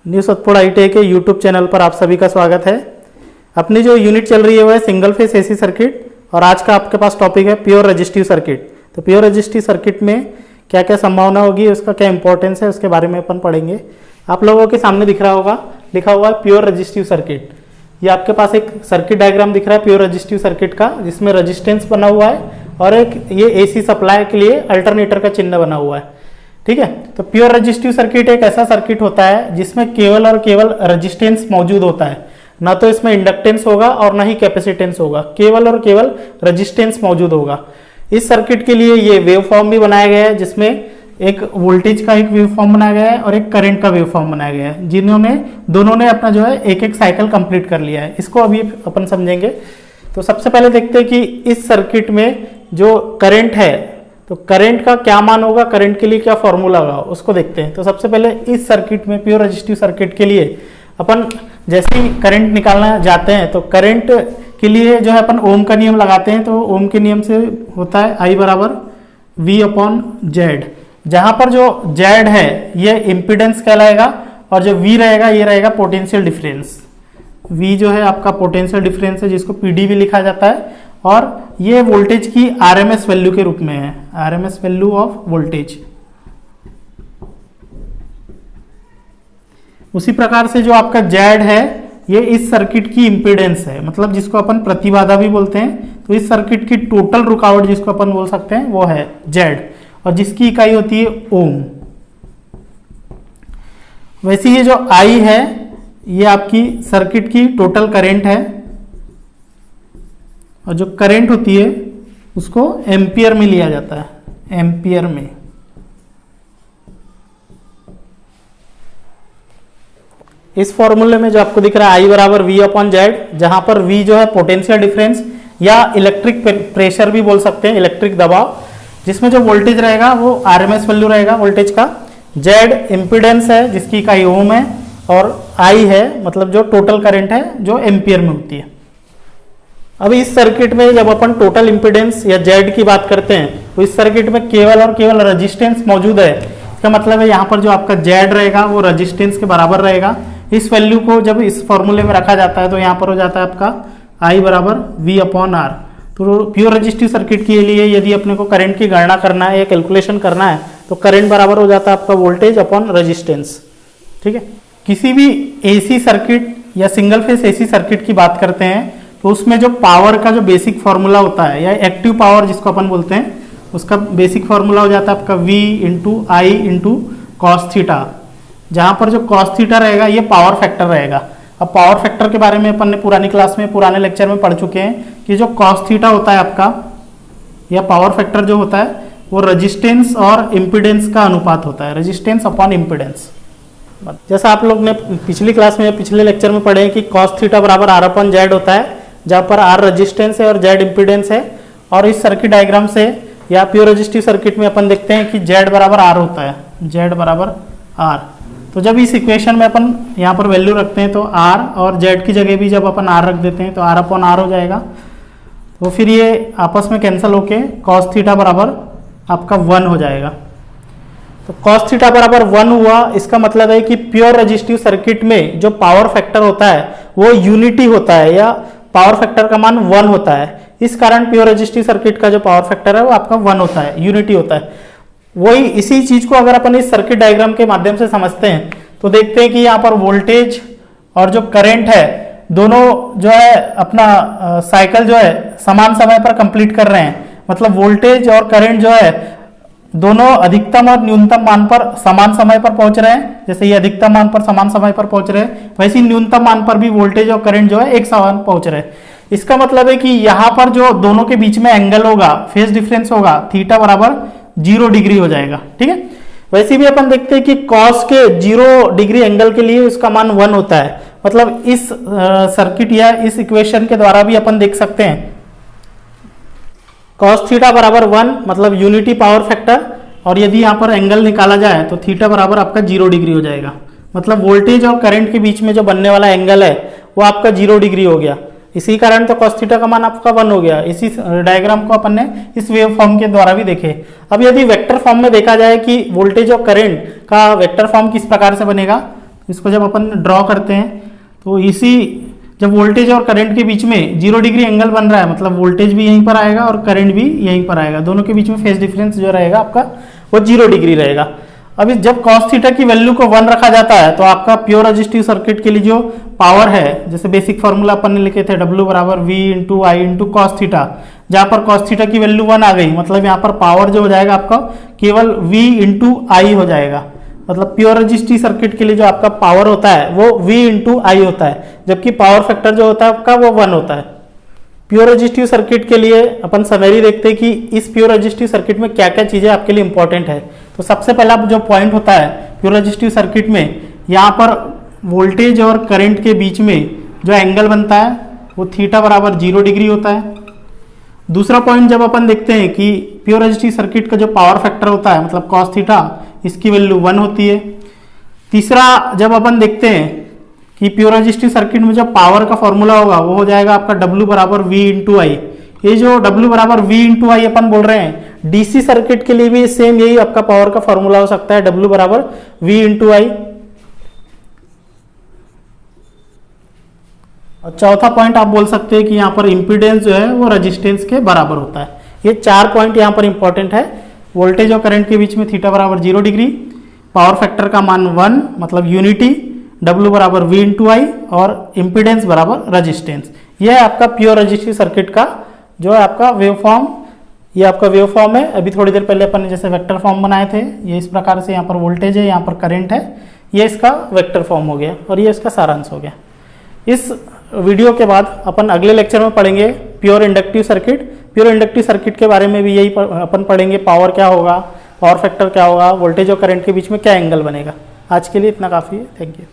New सतपुड़ ITI के YouTube channel पर आप सभी का स्वागत है। अपनी जो यूनिट चल रही है वो है सिंगल फेस एसी सर्किट और आज का आपके पास टॉपिक है प्योर रेजिस्टिव सर्किट। तो प्योर रेजिस्टिव सर्किट में क्या क्या संभावना होगी, उसका क्या इंपॉर्टेंस है, उसके बारे में अपन पढ़ेंगे। आप लोगों के सामने दिख रहा होगा, लिखा हुआ है प्योर रेजिस्टिव सर्किट। ये आपके पास एक सर्किट डायग्राम दिख रहा है प्योर रेजिस्टिव सर्किट का, जिसमें रेजिस्टेंस बना हुआ है और एक ये एसी सप्लाई के लिए अल्टरनेटर का चिन्ह बना हुआ है। ठीक है, तो प्योर रेजिस्टिव सर्किट एक ऐसा सर्किट होता है जिसमें केवल और केवल रेजिस्टेंस मौजूद होता है, ना तो इसमें इंडक्टेंस होगा और ना ही कैपेसिटेंस होगा, केवल और केवल रेजिस्टेंस मौजूद होगा। इस सर्किट के लिए ये वेव फॉर्म भी बनाया गया है, जिसमें एक वोल्टेज का एक वेव फॉर्म बनाया गया है और एक करंट का वेव फॉर्म बनाया गया है, जिन्होंने दोनों ने अपना जो है एक एक साइकिल कंप्लीट कर लिया है। इसको अभी अपन समझेंगे। तो सबसे पहले देखते हैं कि इस सर्किट में जो करंट है, तो करंट का क्या मान होगा, करंट के लिए क्या फॉर्मूला होगा, उसको देखते हैं। तो सबसे पहले इस सर्किट में, प्योर रेजिस्टिव सर्किट के लिए अपन जैसे ही करंट निकालना जाते हैं तो करंट के लिए जो है अपन ओम का नियम लगाते हैं। तो ओम के नियम से होता है I बराबर V अपॉन जेड, जहां पर जो जेड है ये इम्पिडेंस कहलाएगा और जो V रहेगा ये रहेगा पोटेंशियल डिफरेंस। V जो है आपका पोटेंशियल डिफरेंस है, जिसको PD भी लिखा जाता है, और ये वोल्टेज की RMS वैल्यू के रूप में है, RMS वैल्यू ऑफ वोल्टेज। उसी प्रकार से जो आपका जेड है ये इस सर्किट की इंपीडेंस है, मतलब जिसको अपन प्रतिबाधा भी बोलते हैं। तो इस सर्किट की टोटल रुकावट जिसको अपन बोल सकते हैं वो है जेड, और जिसकी इकाई होती है ओम। वैसे ये जो आई है ये आपकी सर्किट की टोटल करंट है, और जो करंट होती है उसको एम्पियर में लिया जाता है, एम्पियर में। इस फॉर्मूले में जो आपको दिख रहा है I बराबर V अपॉन जेड, जहां पर V जो है पोटेंशियल डिफरेंस या इलेक्ट्रिक प्रेशर भी बोल सकते हैं, इलेक्ट्रिक दबाव, जिसमें जो वोल्टेज रहेगा वो RMS वैल्यू रहेगा वोल्टेज का। जेड इम्पीडेंस है जिसकी इकाई ओम है, और I है मतलब जो टोटल करंट है जो एम्पियर में होती है। अब इस सर्किट में जब अपन टोटल इम्पीडेंस या जेड की बात करते हैं तो इस सर्किट में केवल और केवल रेजिस्टेंस मौजूद है। इसका मतलब है यहाँ पर जो आपका जेड रहेगा वो रेजिस्टेंस के बराबर रहेगा। इस वैल्यू को जब इस फॉर्मूले में रखा जाता है तो यहाँ पर हो जाता है आपका I बराबर V अपॉन R। तो प्योर रेजिस्टिव सर्किट के लिए यदि अपने को करंट की गणना करना है या कैलकुलेशन करना है तो करंट बराबर हो जाता है आपका वोल्टेज अपॉन रेजिस्टेंस। ठीक है, किसी भी एसी सर्किट या सिंगल फेस एसी सर्किट की बात करते हैं तो उसमें जो पावर का जो बेसिक फॉर्मूला होता है या एक्टिव पावर जिसको अपन बोलते हैं, उसका बेसिक फॉर्मूला हो जाता है आपका V इंटू आई इंटू कॉस थीटा, जहां पर जो कॉस थीटा रहेगा ये पावर फैक्टर रहेगा। अब पावर फैक्टर के बारे में अपन ने पुरानी क्लास में, पुराने लेक्चर में पढ़ चुके हैं कि जो कॉस थीटा होता है आपका, या पावर फैक्टर जो होता है वो रेजिस्टेंस और इम्पीडेंस का अनुपात होता है, रेजिस्टेंस अपॉन इम्पीडेंस। जैसा आप लोग ने पिछली क्लास में, पिछले लेक्चर में पढ़े कि कॉस थीटा बराबर R अपॉन जेड होता है, जहां पर R रेजिस्टेंस है और जेड इम्पीडेंस है। और इस सर्किट डायग्राम से या प्योर रेजिस्टिव सर्किट में अपन देखते हैं कि जेड बराबर R होता है, जेड बराबर R। तो जब इस इक्वेशन में अपन यहाँ पर वैल्यू रखते हैं तो R और जेड की जगह भी जब अपन R रख देते हैं तो R अपॉन R हो जाएगा। तो फिर ये आपस में कैंसिल होके कॉस थीटा बराबर आपका 1 हो जाएगा। तो कॉस थीटा बराबर 1 हुआ, इसका मतलब है कि प्योर रेजिस्टिव सर्किट में जो पावर फैक्टर होता है वो यूनिटी होता है, या पावर फैक्टर का मान 1 होता है। इस कारण प्योर रेजिस्टिव सर्किट का जो पावर फैक्टर है वो आपका 1 होता है, यूनिटी होता है। वही इसी चीज को अगर अपन इस सर्किट डायग्राम के माध्यम से समझते हैं तो देखते हैं कि यहाँ पर वोल्टेज और जो करंट है दोनों जो है अपना साइकिल जो है समान समय पर कंप्लीट कर रहे हैं। मतलब वोल्टेज और करंट जो है दोनों अधिकतम और न्यूनतम मान पर समान समय पर पहुंच रहे हैं। जैसे ये अधिकतम मान पर समान समय पर पहुंच रहे हैं, वैसे ही न्यूनतम मान पर भी वोल्टेज और करंट जो है एक समान पहुंच रहे हैं। इसका मतलब है कि यहाँ पर जो दोनों के बीच में एंगल होगा, फेज डिफरेंस होगा, थीटा बराबर 0 डिग्री हो जाएगा। ठीक है, वैसे भी अपन देखते हैं कि कॉस के 0 डिग्री एंगल के लिए उसका मान 1 होता है। मतलब इस सर्किट या इस इक्वेशन के द्वारा भी अपन देख सकते हैं कॉस थीटा बराबर 1 मतलब यूनिटी पावर फैक्टर, और यदि यहाँ पर एंगल निकाला जाए तो थीटा बराबर आपका 0 डिग्री हो जाएगा। मतलब वोल्टेज और करंट के बीच में जो बनने वाला एंगल है वो आपका 0 डिग्री हो गया। इसी कारण तो cos थीटा का मान आपका 1 हो गया। इसी डायग्राम को अपन ने इस वेव फॉर्म के द्वारा भी देखे। अब यदि वेक्टर फॉर्म में देखा जाए कि वोल्टेज और करंट का वेक्टर फॉर्म किस प्रकार से बनेगा, इसको जब अपन ड्रॉ करते हैं तो इसी जब वोल्टेज और करंट के बीच में 0 डिग्री एंगल बन रहा है, मतलब वोल्टेज भी यहीं पर आएगा और करंट भी यहीं पर आएगा, दोनों के बीच में फेज डिफरेंस जो रहेगा आपका वो 0 डिग्री रहेगा। अभी जब cos थीटा की वैल्यू को 1 रखा जाता है तो आपका प्योर रेजिस्टिव सर्किट के लिए जो पावर है, जैसे बेसिक फॉर्मूला अपन ने लिखे थे W बराबर V इंटू आई इंटू कॉस थीटा, जहाँ पर cos थीटा की वैल्यू 1 आ गई, मतलब यहाँ पर पावर जो हो जाएगा आपका केवल V इंटू आई हो जाएगा। मतलब प्योर रेजिस्टिव सर्किट के लिए जो आपका पावर होता है वो V इंटू आई होता है, जबकि पावर फैक्टर जो होता है आपका वो 1 होता है। प्योर रेजिस्टिव सर्किट के लिए अपन समरी देखते हैं कि इस प्योर रेजिस्टिव सर्किट में क्या क्या चीजें आपके लिए इंपॉर्टेंट है। तो सबसे पहला जो पॉइंट होता है प्योर रेजिस्टिव सर्किट में, यहाँ पर वोल्टेज और करंट के बीच में जो एंगल बनता है वो थीटा बराबर 0 डिग्री होता है। दूसरा पॉइंट जब अपन देखते हैं कि प्योर रेजिस्टिव सर्किट का जो पावर फैक्टर होता है, मतलब कॉस थीटा, इसकी वैल्यू 1 होती है। तीसरा जब अपन देखते हैं कि प्योर रेजिस्टिव सर्किट में जो पावर का फॉर्मूला होगा वो हो जाएगा आपका W बराबर V इंटू आई। ये जो W बराबर V इंटू आई अपन बोल रहे हैं, डीसी सर्किट के लिए भी सेम यही आपका पावर का फॉर्मूला हो सकता है, W बराबर V इंटू आई। और चौथा पॉइंट आप बोल सकते हैं कि यहाँ पर इंपीडेंस जो है वो रेजिस्टेंस के बराबर होता है। ये 4 पॉइंट यहाँ पर इंपॉर्टेंट है। वोल्टेज और करंट के बीच में थीटा बराबर 0 डिग्री, पावर फैक्टर का मान 1 मतलब यूनिटी, W बराबर V इंटू आई और इम्पीडेंस बराबर रेजिस्टेंस। यह है आपका प्योर रेजिस्टिव सर्किट का जो है आपका वेव फॉर्म। ये आपका वेव फॉर्म है। अभी थोड़ी देर पहले अपन ने जैसे वेक्टर फॉर्म बनाए थे, ये इस प्रकार से यहाँ पर वोल्टेज है, यहाँ पर करंट है, ये इसका वेक्टर फॉर्म हो गया और ये इसका सारांश हो गया। इस वीडियो के बाद अपन अगले लेक्चर में पढ़ेंगे pure inductive circuit. Pure inductive circuit के बारे में भी यही अपन पढ़ेंगे, पावर क्या होगा, पावर फैक्टर क्या होगा, वोल्टेज और करंट के बीच में क्या एंगल बनेगा। आज के लिए इतना काफ़ी है। Thank you.